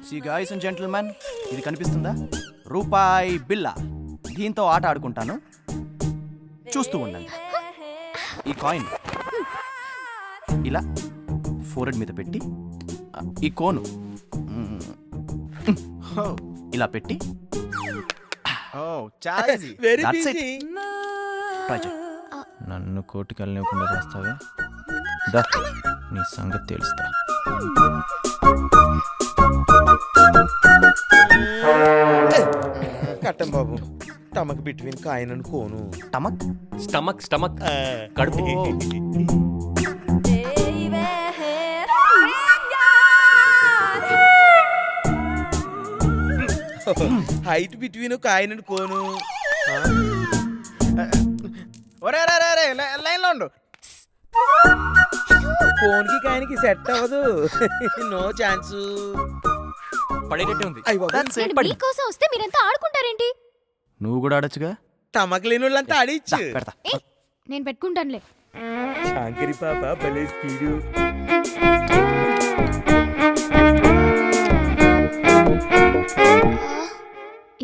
C guys and gentlemen, ఇది కనిపిస్తుందా? రూపాయి బిల్ల. దీంతో ఆట ఆడుకుంటాను, చూస్తూ ఉండండి. ఈ కాయిన్ ఇలా ఫోరెడ్ మీద పెట్టి ఈ కోను ఇలా పెట్టి That's it. Try చేయి. నన్ను కోటికి వెళ్ళకుండా చేస్తావే, దా నీ సంగతి తెలుస్తా. కట్టం బాబు, stomach between coin and cone. టమక్ స్టమక్ స్టమక్ కడుపు. Height between coin and cone. ఒరే లైన్ లో ఉండు. కోన్కి కాయనికి సెట్ అవ్వదు. No chance. పడేటట్టే ఉంది. మీకోసం వస్తే మీరంతా ఆడుకుంటారేంటి? నువ్వు కూడా ఆడొచ్చుగా. స్టమక్ లేని వాళ్ళంతా ఆడిచ్చు. పెడతా. నేను పెట్టుకుంటానులే. శాంకరి పాప భలే స్పీడు.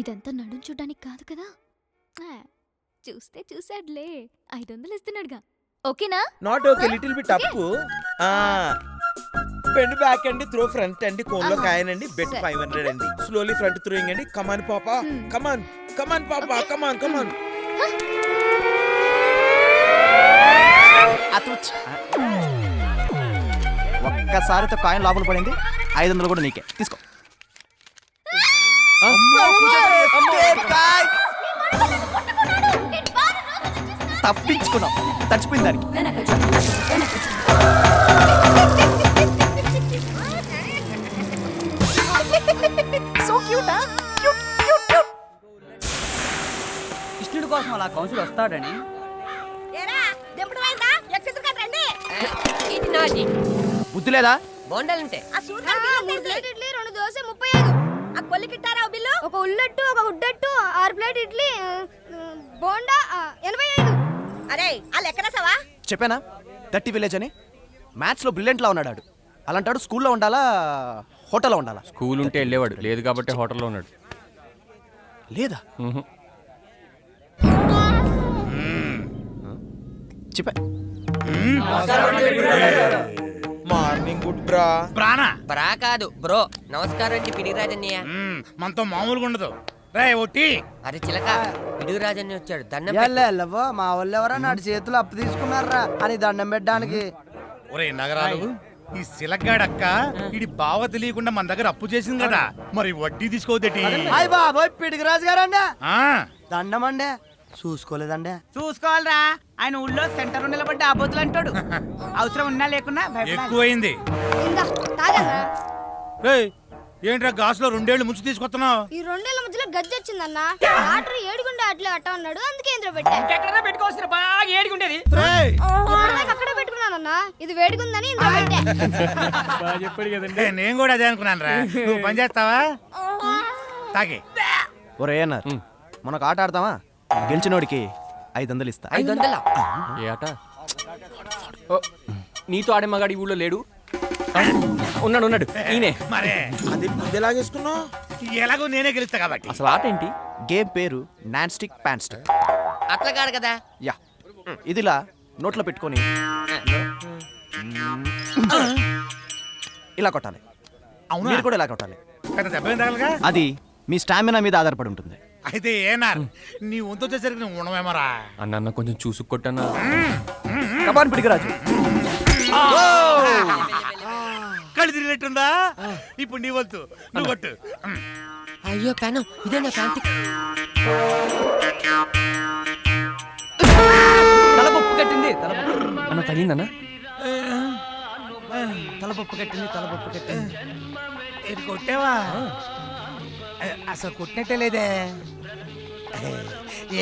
ఇదంతా నడుం చూడడానికి కాదు కదా. చూస్తే చూసాడులే. 500 ఇస్తున్నాడుగా. ఓకేనా? నాట్ ఓకే, లిటిల్ బిట్ అప్పు. బెండ్ బ్యాక్ అండి, త్రో ఫ్రంట్ అండి, కోన్ లో కాయన్ అండి, బెట్ 500 అండి. స్లోలీ ఫ్రంట్ త్రోయింగ్ అండి. కమాన్ పాప, కమాన్ కమాన్ పాప, కమాన్ కమాన్. ఒక్కసారితో కాయిన్ లోపల పడింది. 500 కూడా నీకే, తీసుకో. తప్పించుకున్నాం, తడిచిపోయింది దానికి. కృష్ణుడి కోసం అలా కౌన్సిల్ వస్తాడని బుద్ధి లేదా? బోండాలుంటే ఒక ఉల్లట్టు, ఒక ఉడ్డట్టు, 6 ప్లేట్ ఇడ్లీ, బోండా 85. అరే వాళ్ళు ఎక్కడ సవా చెప్పానా 30 విలేజ్ అని? మ్యాథ్స్ లో బ్రిలియంట్ లా ఉన్నాడు ఆడు. అలాంటాడు స్కూల్లో ఉండాలా, హోటల్లో ఉండాలా? స్కూల్ ఉంటే వెళ్ళేవాడు, లేదు కాబట్టి హోటల్లో ఉన్నాడు. లేదా? చెప్పా. మార్నింగ్ గుడ్ బ్రా. ప్రాణా బ్రా కాదు బ్రో. నమస్కారం అండి పిడిరాజన్నయ్య. మనతో మామూలుగా ఉండదు. రే ఒట్టి అరే చిలక, పిడిరాజన్ని వచ్చాడు, దండం పెట్టు. మా వాళ్ళు ఎవరా నాటి చేతులు అప్పు తీసుకున్నారా అని దండం పెట్టడానికి. ఒరే నగరాలు, ఈ సిలగ్గాడక్క ఇది బావ తెలియకుండా మన దగ్గర అప్పు చేసింది కదా, మరి వడ్డీ తీసుకోవద్దేటి? అయ్య బాబోయ్ పిడికిరాజు గారండి, ఆ, దండం అండి. చూసుకోలేదండి. చూసుకోవాలరా, ఆయన ఊళ్ళో సెంటర్ నిలబడ్డ ఆబోతులు అంటాడు. అవసరం ఉన్నా లేకున్నా ఎక్కువైంది. రేయ్, ఏంట్రా గాసులో 2 ఏళ్ళు ముంచి తీసుకొస్తున్నావు? ఈ 2 ఏళ్ల మధ్యలో గజ్జి వచ్చిందన్న. ఆర్డర్ ఏడుగుండే అట్లే అట్ట ఉన్నాడు, అందుకే ఇందులో పెట్టా. ఎక్కడైనా పెట్టుకోవచ్చు, బాగా ఏడుగుండేది. రేయ్, అక్కడే పెట్టుకున్నానన్నా, ఇది వేడుకుందని ఇందులో పెట్టా. నేను కూడా అదే అనుకున్నాను రా. నువ్వు పని చేస్తావా? తాగి ఒరే అన్నారు, మనకు ఆట ఆడతావా? గెలిచినోడికి 500 ఇస్తా. 500? ఏ ఆట? ఓ, నీతో ఆడే మగాడి ఊళ్ళో లేడు. ఉన్నాడు ఉన్నాడు, ఈయనే. మరే అది ఎలాగేసుకున్నావు? ఎలాగో నేనే గెలుస్తా కాబట్టి. అసలు ఆట ఏంటి? గేమ్ పేరు నాన్ స్టిక్ ప్యాన్ స్టిక్. అట్లా కాదు కదా. యా, ఇదిలా నోట్లో పెట్టుకొని ఇలా కొట్టాలి. అవునా? మీరు కూడా ఇలా కొట్టాలి. పెద్ద దెబ్బ ఏం తగలగా? అది మీ స్టామినా మీద ఆధారపడి ఉంటుంది. అయితే ఏనార్ నీ వంతు వచ్చేసరికి నువ్వు ఉండవేమరా? అన్న కొంచెం చూసుకొట్టన్నా. కమాన్ పిడికిరాజు. కళ్ళు తిరిగినట్టుందా? ఇప్పుడు నీ వంతు, నువ్వు కొట్టు. అయ్యో పెనం, ఇదే నా శాంతి. తలపప్పు కట్టింది, అన్న తగిందన్నా? తలపప్పు కట్టింది, తలపప్పు కట్టింది. ఇది కొట్టేవా? అసలు కొట్టినట్టే లేదే,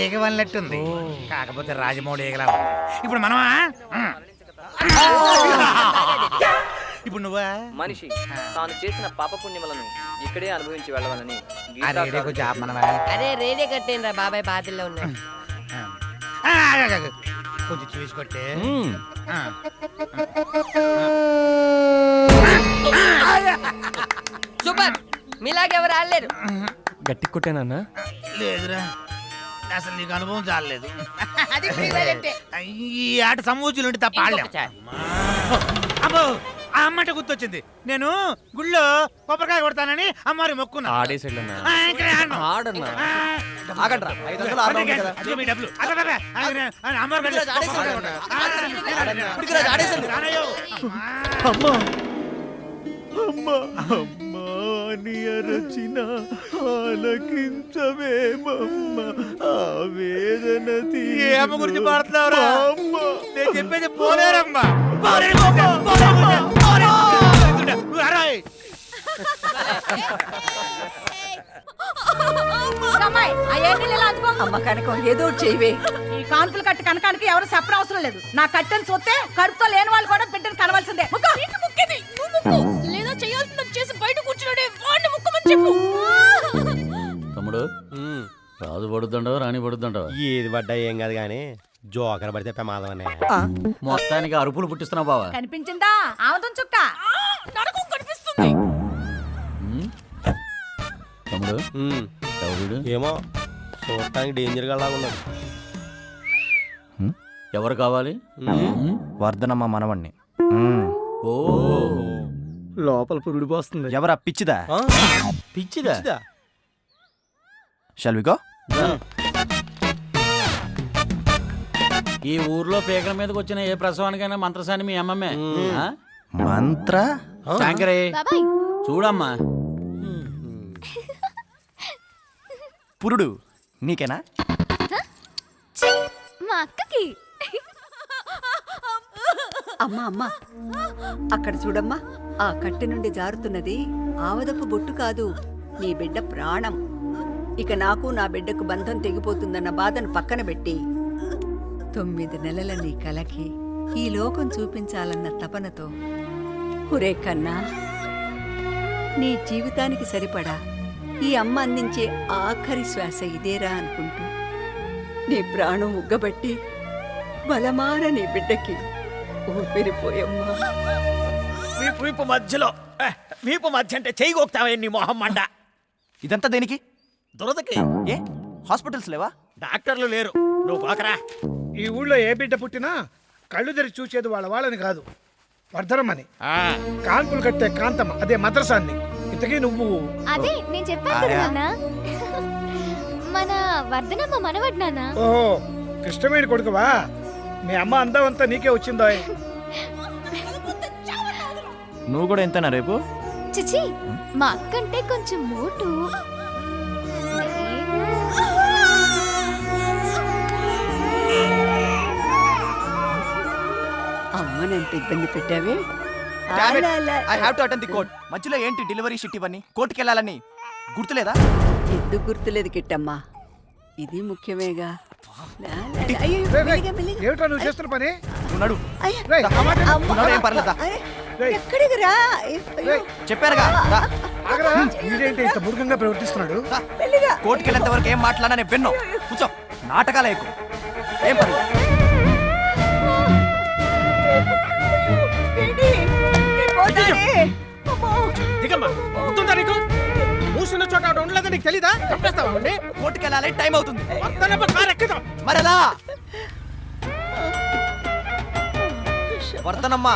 ఈగ వల్లట్టుంది. కాకపోతే రాజమౌళి ఈగలా ఉంది. ఇప్పుడు మనమా? ఇప్పుడు నువ్వా? మనిషి తాను చేసిన పాపపుణ్యములను ఇక్కడే అనుభవించి వెళ్ళవాలని అరే రేడియో కట్టేను రా బాబాయ్, బాధల్లో ఉన్నా. కొంచెం చూసుకొట్టే. సూపర్. మీలాగెవరు ఆడలేరు. గట్టి కొట్టేనన్నా. లేదురా, అసలు నీకు అనుభవం చాలలేదు. అది ఫ్రీవేలంటే. ఈ ఆట సమూచులుండి తప్ప ఆడలేం. ఇంకొకసారి. అబ్బో, ఆ అమ్మంటే గుర్తొచ్చింది. నేను గుళ్ళో కొబ్బరికాయ కొడతానని అమ్మవారి మొక్కున్నా. ఆడేసాడన్నా. ఇక్కడే ఆడను. ఆడన్నా. ఆగండ్రా 500 ఆడడం ఉంది కదా. అదిగో మీ డబ్బులు. అబ్బబ్బబ్బ. అమ్మవారి పుడికిరాజు ఆడేసాడు కదా. పుడికిరాజు ఆడేసాడు. రానయ్యో. అమ్మా అమ్మా అమ్మా అని అరచిన ఆలకించవేమమ్మ ఆ వేదన ఏ అమ్మ గురించి పాడుతున్నావురా? అమ్మ నేను చెప్పేది పోలేరమ్మా. అమ్మ కనకం ఏదో ఒకటి చేయవే. ఈ కాన్పులు కట్టి కనకానికి ఎవరు చెప్పడం అవసరం లేదు. నా కట్టెని చూస్తే కడుపుతో లేని వాళ్ళు కూడా బిడ్డను కనవలసిందే. లేదా చేయాల్సింది చేసి బయట కూర్చున్నాడే వాడిని ముక్కమని చెప్పు. తమ్ముడు రాజు పడుతుండవు రాణి పడుతుండవు ఏది పడ్డా ఏం కాదు కానీ జోకర్ పడితే ప్రమాదం అన్నయ్య. మొత్తానికి అరుపులు పుట్టిస్తున్నావు బావా. కనిపించిందా ఆమదం చుక్క? నరకం కనిపిస్తుంది. తమ్ముడు ఎవరు ఏమో చూడటానికి డేంజర్ గా లాగా ఉన్నాడు. ఎవరు కావాలి? వర్ధనమ్మ మనవణ్ణి. ఓ లోపల పురుడు పోస్తుంది. ఎవరా పిచ్చిదా? పిచ్చిదా? Shall we go? ఈ ఊర్లో పేకల మీదకి వచ్చిన ఏ ప్రసవానికైనా మంత్రసాని మీ అమ్మమ్మే. ఆ? మంత్ర శంకరే చూడమ్మా. పురుడు నీకేనా? మా అక్కకి. అమ్మా అమ్మా అక్కడ చూడమ్మా, ఆ కట్టె నుండి జారుతున్నది ఆవదపు బొట్టు కాదు, నీ బిడ్డ ప్రాణం. ఇక నాకు నా బిడ్డకు బంధం తెగిపోతుందన్న బాధను పక్కన పెట్టి 9 నెలల నీ కలకి ఈ లోకం చూపించాలన్న తపనతో ఒరే కన్నా, నీ జీవితానికి సరిపడా ఈ అమ్మ అందించే ఆఖరి శ్వాస ఇదేరా అనుకుంటూ నీ ప్రాణం ఉగ్గబట్టి బలమాన నీ బిడ్డకి ఊపిరిపోయమ్మా. వీపు మధ్యలో వీపు మధ్య అంటే చెయ్యి గోక్తావే నీ మొహం మండ. ఇదంతా దేనికి? దురదకి. ఏ హాస్పిటల్స్ లేవా? డాక్టర్లు లేరు, నువ్వు బాకరా. ఈ ఊళ్ళో ఏ బిడ్డ పుట్టినా కళ్ళు తెరిచి చూసేది వాళ్ళని కాదు, వర్ధనమని. కాన్పులు కట్టే కాంతమ్మ, అదే మద్రసాన్ని. ఇంతకీ నువ్వు? అదే నేను చెప్పాను కదా నాన్న, మన వర్ధనమ్మ మనవడు నాన్న. ఓహో, కృష్ణమేడి కొడుకువా? మీ అమ్మ అందం అంతా నీకే వచ్చిందో. నువ్వు కూడా ఎంతనా రేపు? చిచి, మా అక్కంటే కొంచెం మోటు. అమ్మనంత ఇబ్బంది పెట్టావే. I have to attend the court. మధ్యలో ఏంటి డెలివరీ షిట్ ఇవన్నీ? కోర్టుకి వెళ్ళాలని గుర్తులేదా? ఎందుకు గుర్తులేదు కిట్టమ్మా, ఇది ముఖ్యమేగా. ఏమిటా నువ్వు చేస్తున్న పని? ఉన్నాడు రేయ్, ఆ మాట విను. ఉన్నాడు, ఏం పర్లేదా? ఎక్కడికి రా? చెప్పానుగా రా. ఆగరా, వీడేంటి ఇంత మృగంగా ప్రవర్తిస్తున్నాడు? కోర్టుకి వెళ్ళేంత వరకు ఏం మాట్లాడా నేను విన్నావు. కూర్చో, నాటకాలు ఎక్కువ. ఏం పర్లేదు. దిగమ్మా, గుర్తుందా నీకు? మూసిన చోట ఆవిడ ఉండలేదని నీకు తెలీదా? చంపేస్తావా అండి? కోర్టుకి వెళ్ళాలి, టైం అవుతుంది. వర్ధనమ్మ కారు ఎక్కుదాం. మరెలా? వర్ధనమ్మ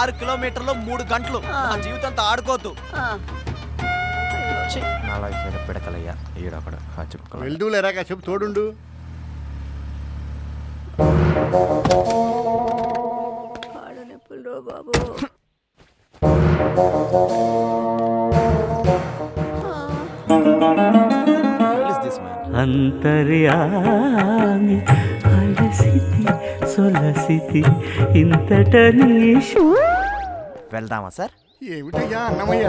6 కిలోమీటర్లు 3 గంటలు. నా జీవితంతో ఆడుకోవద్దు. పిడకలయ్యా ఈడొకడు వెళ్తూ లేరా కాసేపు తోడుండు. బాబు అంతర్యామి అలసితి సొలసితి ఇంతట వెళ్దామా సార్? ఏమిటయ్యా అన్నమయ్య?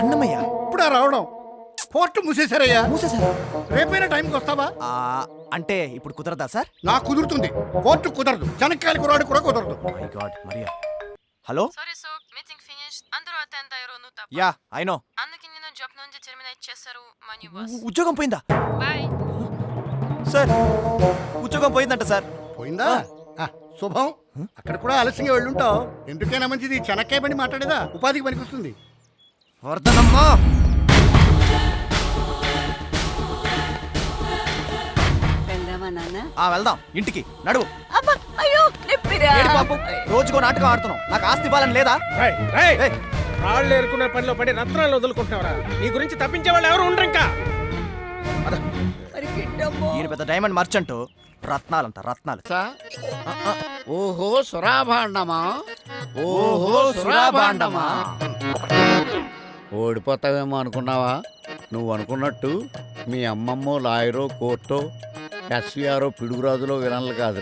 అన్నమయ్య ఇప్పుడా రావడం? కోర్టు మూసేశారయ్యా. మూసేశారు. రేపైనా టైంకి వస్తావా? అంటే ఇప్పుడు కుదరదా సార్? నాకు కుదురుతుంది, కోర్టు కుదరదు. జనకాయలు కురాడు కూడా కుదరదు. My God, Mariya. Hello? Sorry so meeting finish, అందరూ అటెండ్ అయ్యారు. నువ్వు తప్ప. Yeah I know. అందుకే నేను జాబ్ నుంచి టెర్మినేట్ చేశారు. Money boss. ఉద్యోగం పోయిందా? బై సార్, ఉద్యోగం పోయిందంట సార్. పోయిందా? శుభం. అక్కడ కూడా ఆలస్యంగా వెళ్ళుంటావు. ఎందుకైనా మంచిది, చెనక్కాయ బండి మాట్లాడేదా, ఉపాధికి పనికొస్తుంది. వర్ధనమ్మ వెళ్దామా నాన్న? వెళ్దాం ఇంటికి నడువు. అబ్బా, అయ్యో, నొప్పిరా. ఏడు బాబు రోజుకో నాటకం ఆడుతున్నావు. నాకు ఆస్తి ఇవ్వాలని లేదా? ఏయ్, రాళ్ళు ఏరుకునే పనిలో పడి రత్నాలు వదులుకుంటున్నావురా. నీ గురించి తప్పించే వాళ్ళు ఎవరు ఉండరు ఇంకా. మరి గిడ్డమ్మో. ఈయన పెద్ద డైమండ్ మర్చెంట్. రత్నాలంట రత్నాలు. ఓహో సురాభాండమా, ఓహో సురాభాండమా. ఓడిపోతావేమో అనుకున్నావా? నువ్వు అనుకున్నట్టు మీ అమ్మమ్మో లాయరో కోర్టో ఎస్వీఆరో పిడుగురాజులో విలన్లు కాదు.